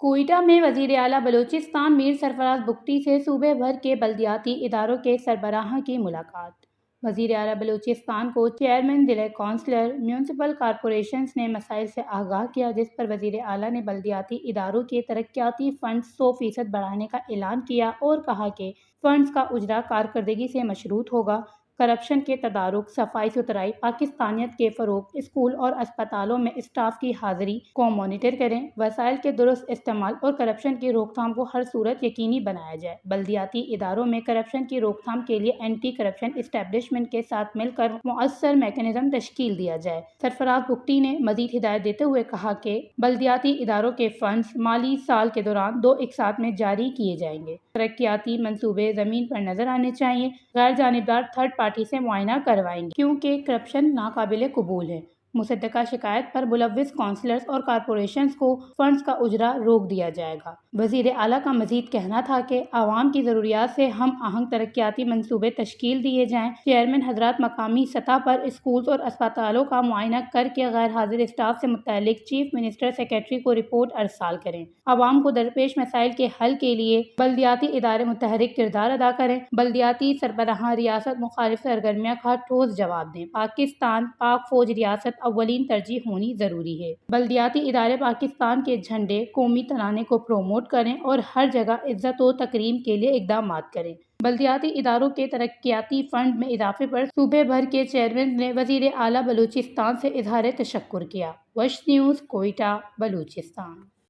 کوئٹہ میں وزیر اعلیٰ بلوچستان میر سرفراز بگٹی سے صوبے بھر کے بلدیاتی اداروں کے سربراہان کی ملاقات۔ وزیر اعلیٰ بلوچستان کو چیئرمین ضلع کونسلر میونسپل کارپوریشنز نے مسائل سے آگاہ کیا، جس پر وزیر اعلیٰ نے بلدیاتی اداروں کے ترقیاتی فنڈز 100% بڑھانے کا اعلان کیا اور کہا کہ فنڈز کا اجرا کارکردگی سے مشروط ہوگا۔ کرپشن کے تدارک، صفائی ستھرائی، پاکستانیت کے فروغ، اسکول اور اسپتالوں میں اسٹاف کی حاضری کو مانیٹر کریں، وسائل کے درست استعمال اور کرپشن کی روک تھام کو ہر صورت یقینی بنایا جائے۔ بلدیاتی اداروں میں کرپشن کی روک تھام کے لیے اینٹی کرپشن اسٹیبلشمنٹ کے ساتھ مل کر مؤثر میکانزم تشکیل دیا جائے۔ سرفراز بگٹی نے مزید ہدایت دیتے ہوئے کہا کہ بلدیاتی اداروں کے فنڈز مالی سال کے دوران 2 اقساط میں جاری کیے جائیں گے۔ ترقیاتی منصوبے زمین پر نظر آنے چاہئیں، غیر جانبدار تھرڈ پارٹی سے معائنہ کروائیں گے، کیونکہ کرپشن ناقابل قبول ہے۔ مصدقہ شکایت پر ملوث کونسلرز اور کارپوریشنز کو فنڈز کا اجرا روک دیا جائے گا۔ وزیر اعلیٰ کا مزید کہنا تھا کہ عوام کی ضروریات سے ہم آہنگ ترقیاتی منصوبے تشکیل دیے جائیں۔ چیئرمین حضرات مقامی سطح پر اسکولز اور اسپتالوں کا معائنہ کر کے غیر حاضر اسٹاف سے متعلق چیف منسٹر سیکریٹری کو رپورٹ ارسال کریں۔ عوام کو درپیش مسائل کے حل کے لیے بلدیاتی ادارے متحرک کردار ادا کریں۔ بلدیاتی سربراہان ریاست مخالف سرگرمیوں کا ٹھوس جواب دیں۔ پاکستان پاک فوج ریاست اولین ترجیح ہونی ضروری ہے۔ بلدیاتی ادارے پاکستان کے جھنڈے، قومی ترانے کو پروموٹ کریں اور ہر جگہ عزت و تکریم کے لیے اقدامات کریں۔ بلدیاتی اداروں کے ترقیاتی فنڈ میں اضافے پر صوبے بھر کے چیئرمین نے وزیر اعلیٰ بلوچستان سے اظہار تشکر کیا۔ وش نیوز، کوئٹہ، بلوچستان۔